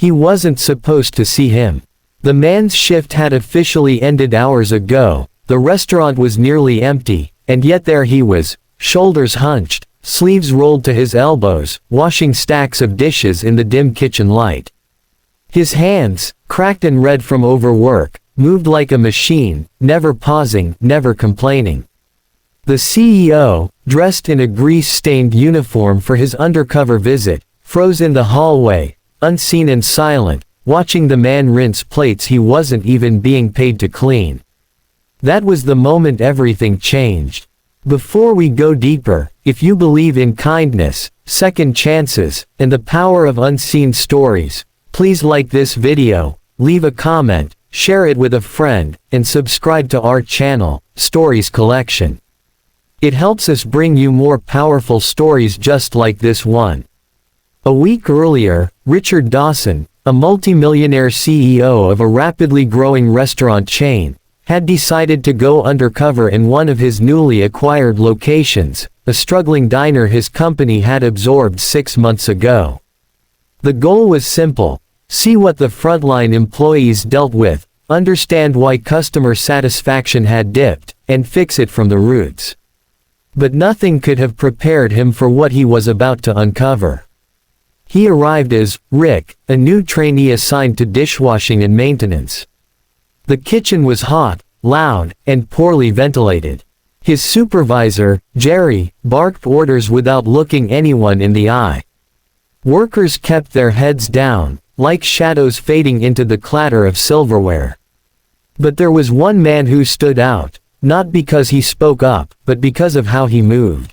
He wasn't supposed to see him. The man's shift had officially ended hours ago, the restaurant was nearly empty, and yet there he was, shoulders hunched, sleeves rolled to his elbows, washing stacks of dishes in the dim kitchen light. His hands, cracked and red from overwork, moved like a machine, never pausing, never complaining. The CEO, dressed in a grease-stained uniform for his undercover visit, froze in the hallway, unseen and silent, watching the man rinse plates he wasn't even being paid to clean. That was the moment everything changed. Before we go deeper, if you believe in kindness, second chances, and the power of unseen stories, please like this video, leave a comment, share it with a friend, and subscribe to our channel, Stories Collection. It helps us bring you more powerful stories just like this one. A week earlier, Richard Dawson, a multimillionaire CEO of a rapidly growing restaurant chain, had decided to go undercover in one of his newly acquired locations, a struggling diner his company had absorbed 6 months ago. The goal was simple: see what the frontline employees dealt with, understand why customer satisfaction had dipped, and fix it from the roots. But nothing could have prepared him for what he was about to uncover. He arrived as Rick, a new trainee assigned to dishwashing and maintenance. The kitchen was hot, loud, and poorly ventilated. His supervisor, Jerry, barked orders without looking anyone in the eye. Workers kept their heads down, like shadows fading into the clatter of silverware. But there was one man who stood out, not because he spoke up, but because of how he moved.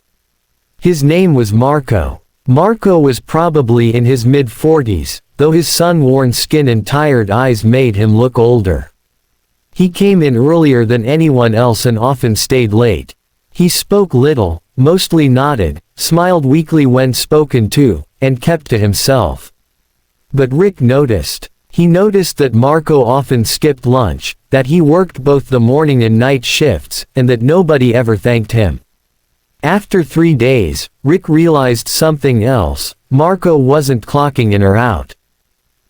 His name was Marco. Marco was probably in his mid-40s, though his sun-worn skin and tired eyes made him look older. He came in earlier than anyone else and often stayed late. He spoke little, mostly nodded, smiled weakly when spoken to, and kept to himself. But Rick noticed. He noticed that Marco often skipped lunch, that he worked both the morning and night shifts, and that nobody ever thanked him. After 3 days, Rick realized something else: Marco wasn't clocking in or out.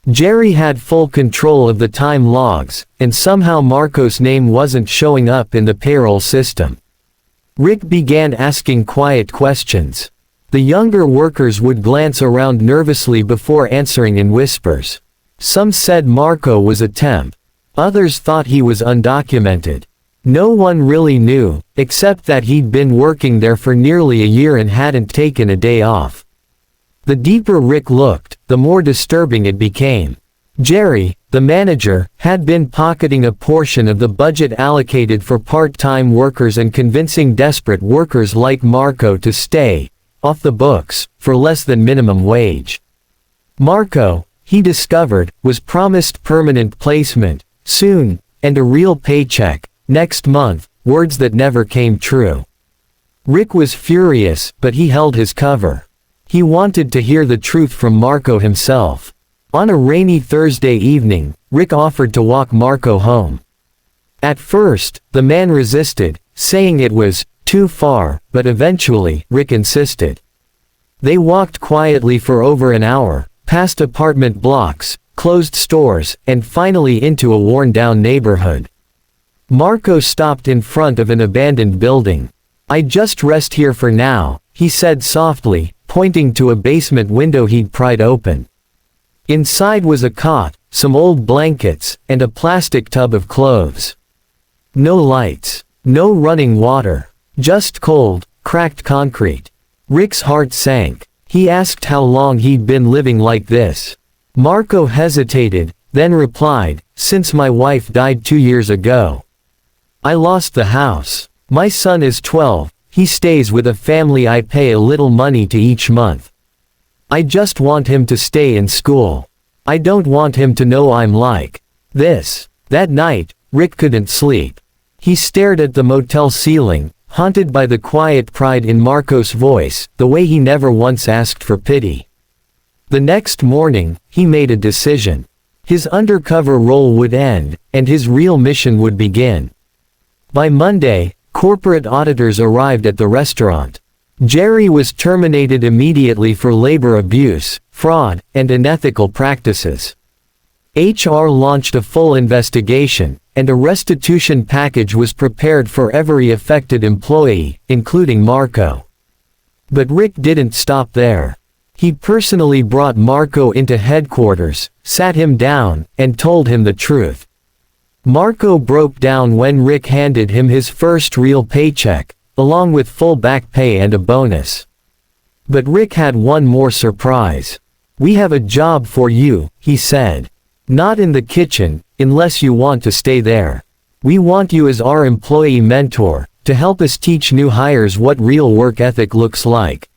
Jerry had full control of the time logs, and somehow Marco's name wasn't showing up in the payroll system. Rick began asking quiet questions. The younger workers would glance around nervously before answering in whispers. Some said Marco was a temp. Others thought he was undocumented. No one really knew, except that he'd been working there for nearly a year and hadn't taken a day off. The deeper Rick looked, the more disturbing it became. Jerry, the manager, had been pocketing a portion of the budget allocated for part-time workers and convincing desperate workers like Marco to stay, off the books, for less than minimum wage. Marco, he discovered, was promised permanent placement, soon, and a real paycheck, next month, words that never came true. Rick was furious, but he held his cover. He wanted to hear the truth from Marco himself. On a rainy Thursday evening, Rick offered to walk Marco home. At first, the man resisted, saying it was too far, but eventually, Rick insisted. They walked quietly for over an hour, past apartment blocks, closed stores, and finally into a worn-down neighborhood. Marco stopped in front of an abandoned building. "I just rest here for now," he said softly, pointing to a basement window he'd pried open. Inside was a cot, some old blankets, and a plastic tub of clothes. No lights, no running water, just cold, cracked concrete. Rick's heart sank. He asked how long he'd been living like this. Marco hesitated, then replied, "Since my wife died 2 years ago. I lost the house. My son is 12, he stays with a family I pay a little money to each month. I just want him to stay in school. I don't want him to know I'm like this." That night, Rick couldn't sleep. He stared at the motel ceiling, haunted by the quiet pride in Marco's voice, the way he never once asked for pity. The next morning, he made a decision. His undercover role would end, and his real mission would begin. By Monday, corporate auditors arrived at the restaurant. Jerry was terminated immediately for labor abuse, fraud, and unethical practices. HR launched a full investigation, and a restitution package was prepared for every affected employee, including Marco. But Rick didn't stop there. He personally brought Marco into headquarters, sat him down, and told him the truth. Marco broke down when Rick handed him his first real paycheck, along with full back pay and a bonus. But Rick had one more surprise. "We have a job for you," he said. "Not in the kitchen, unless you want to stay there. We want you as our employee mentor, to help us teach new hires what real work ethic looks like."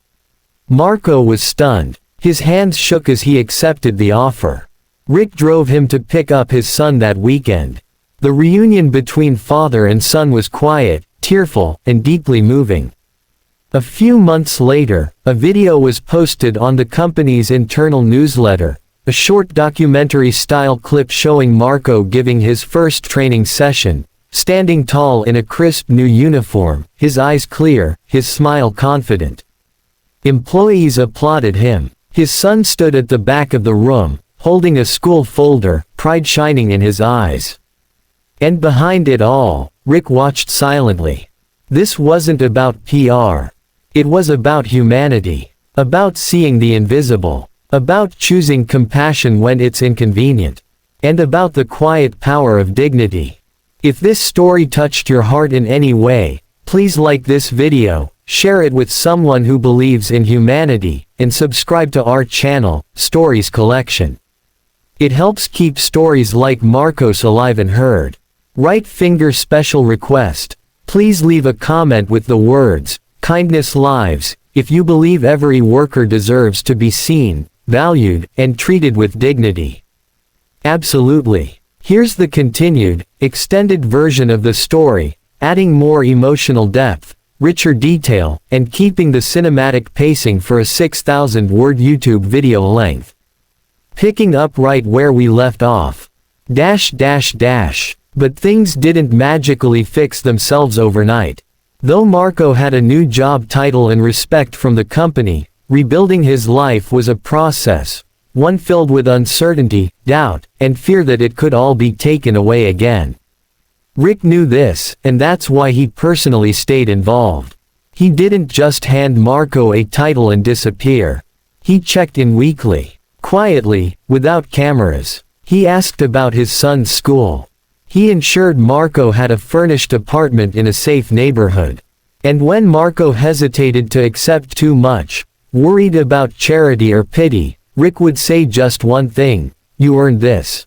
Marco was stunned. His hands shook as he accepted the offer. Rick drove him to pick up his son that weekend. The reunion between father and son was quiet, tearful, and deeply moving. A few months later, a video was posted on the company's internal newsletter, a short documentary-style clip showing Marco giving his first training session, standing tall in a crisp new uniform, his eyes clear, his smile confident. Employees applauded him. His son stood at the back of the room, holding a school folder, pride shining in his eyes. And behind it all, Rick watched silently. This wasn't about PR. It was about humanity. About seeing the invisible. About choosing compassion when it's inconvenient. And about the quiet power of dignity. If this story touched your heart in any way, please like this video, share it with someone who believes in humanity, and subscribe to our channel, Stories Collection. It helps keep stories like Marco's alive and heard. Right finger special request. Please leave a comment with the words, "Kindness Lives," if you believe every worker deserves to be seen, valued, and treated with dignity. Absolutely. Here's the continued, extended version of the story, adding more emotional depth, richer detail, and keeping the cinematic pacing for a 6,000-word YouTube video length. Picking up right where we left off. But things didn't magically fix themselves overnight. Though Marco had a new job title and respect from the company, rebuilding his life was a process, one filled with uncertainty, doubt, and fear that it could all be taken away again. Rick knew this, and that's why he personally stayed involved. He didn't just hand Marco a title and disappear. He checked in weekly. Quietly, without cameras. He asked about his son's school. He ensured Marco had a furnished apartment in a safe neighborhood. And when Marco hesitated to accept too much, worried about charity or pity, Rick would say just one thing: "You earned this."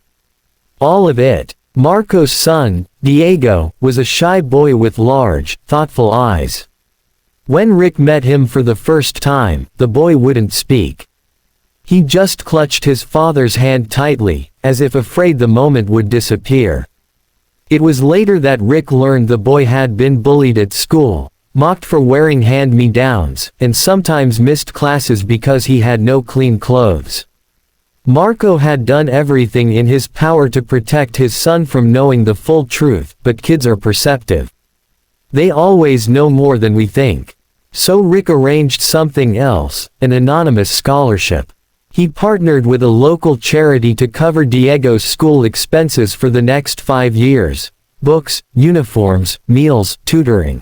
All of it. Marco's son, Diego, was a shy boy with large, thoughtful eyes. When Rick met him for the first time, the boy wouldn't speak. He just clutched his father's hand tightly, as if afraid the moment would disappear. It was later that Rick learned the boy had been bullied at school, mocked for wearing hand-me-downs, and sometimes missed classes because he had no clean clothes. Marco had done everything in his power to protect his son from knowing the full truth, but kids are perceptive. They always know more than we think. So Rick arranged something else, an anonymous scholarship. He partnered with a local charity to cover Diego's school expenses for the next 5 years: books, uniforms, meals, tutoring.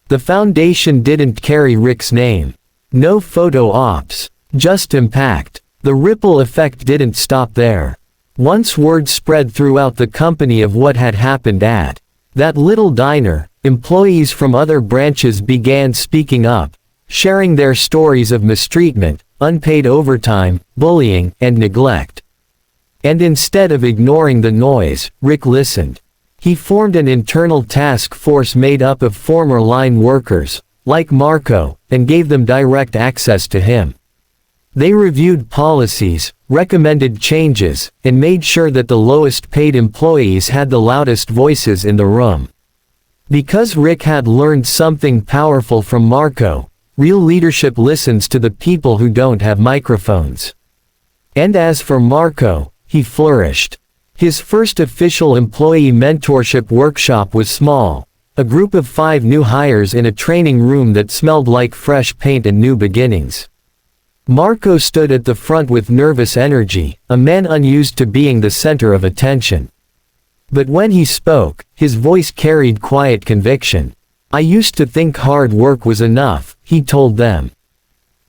The foundation didn't carry Rick's name. No photo ops. Just impact. The ripple effect didn't stop there. Once word spread throughout the company of what had happened at that little diner, employees from other branches began speaking up, sharing their stories of mistreatment, unpaid overtime, bullying, and neglect. And instead of ignoring the noise, Rick listened. He formed an internal task force made up of former line workers, like Marco, and gave them direct access to him. They reviewed policies, recommended changes, and made sure that the lowest paid employees had the loudest voices in the room. Because Rick had learned something powerful from Marco: real leadership listens to the people who don't have microphones. And as for Marco, he flourished. His first official employee mentorship workshop was small, a group of 5 new hires in a training room that smelled like fresh paint and new beginnings. Marco stood at the front with nervous energy, a man unused to being the center of attention. But when he spoke, his voice carried quiet conviction. "I used to think hard work was enough," he told them.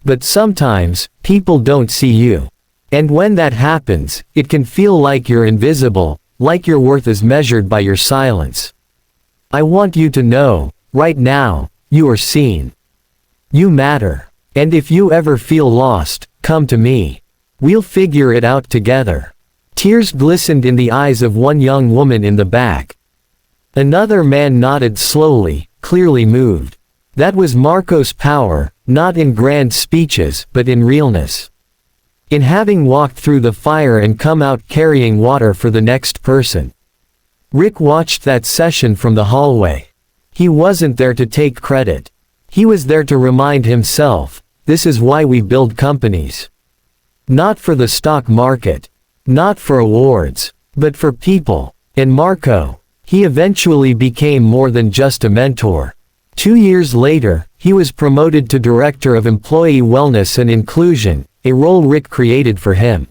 "But sometimes, people don't see you. And when that happens, it can feel like you're invisible, like your worth is measured by your silence. I want you to know, right now, you are seen. You matter. And if you ever feel lost, come to me. We'll figure it out together." Tears glistened in the eyes of one young woman in the back. Another man nodded slowly, clearly moved. That was Marco's power, not in grand speeches, but in realness. In having walked through the fire and come out carrying water for the next person. Rick watched that session from the hallway. He wasn't there to take credit. He was there to remind himself, this is why we build companies. Not for the stock market. Not for awards. But for people. And Marco. He eventually became more than just a mentor. 2 years later, he was promoted to Director of Employee Wellness and Inclusion, a role Rick created for him.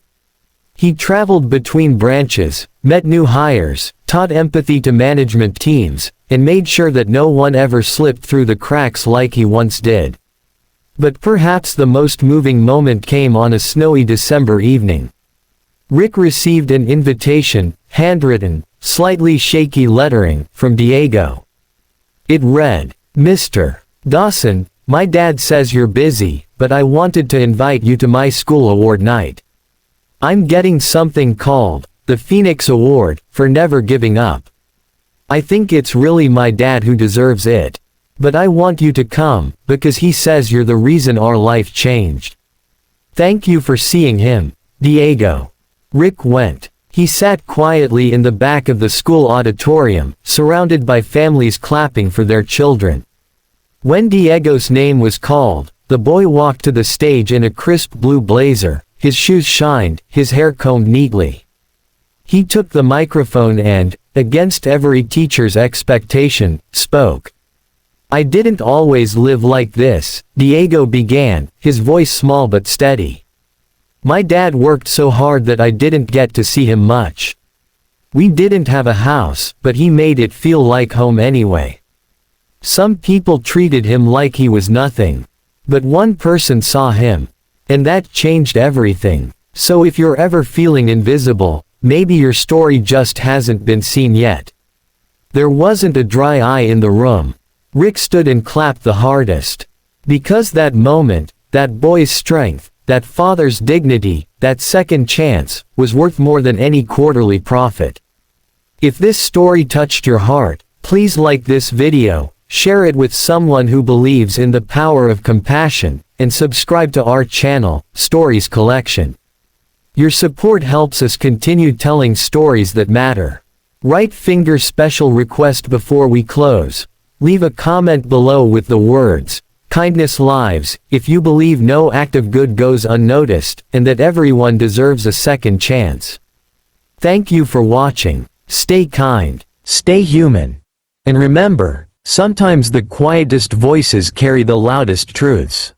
He traveled between branches, met new hires, taught empathy to management teams, and made sure that no one ever slipped through the cracks like he once did. But perhaps the most moving moment came on a snowy December evening. Rick received an invitation, handwritten, slightly shaky lettering, from Diego. It read, "Mr. Dawson, my dad says you're busy, but I wanted to invite you to my school award night. I'm getting something called the Phoenix Award for never giving up. I think it's really my dad who deserves it. But I want you to come, because he says you're the reason our life changed. Thank you for seeing him, Diego." Rick went. He sat quietly in the back of the school auditorium, surrounded by families clapping for their children. When Diego's name was called, the boy walked to the stage in a crisp blue blazer, his shoes shined, his hair combed neatly. He took the microphone and, against every teacher's expectation, spoke. "I didn't always live like this," Diego began, his voice small but steady. "My dad worked so hard that I didn't get to see him much. We didn't have a house, but he made it feel like home anyway. Some people treated him like he was nothing. But one person saw him. And that changed everything. So if you're ever feeling invisible, maybe your story just hasn't been seen yet." There wasn't a dry eye in the room. Rick stood and clapped the hardest. Because that moment, that boy's strength, that father's dignity, that second chance, was worth more than any quarterly profit. If this story touched your heart, please like this video, share it with someone who believes in the power of compassion, and subscribe to our channel, Stories Collection. Your support helps us continue telling stories that matter. Right finger special request before we close. Leave a comment below with the words, "Kindness lives," if you believe no act of good goes unnoticed, and that everyone deserves a second chance. Thank you for watching. Stay kind, stay human. And remember, sometimes the quietest voices carry the loudest truths.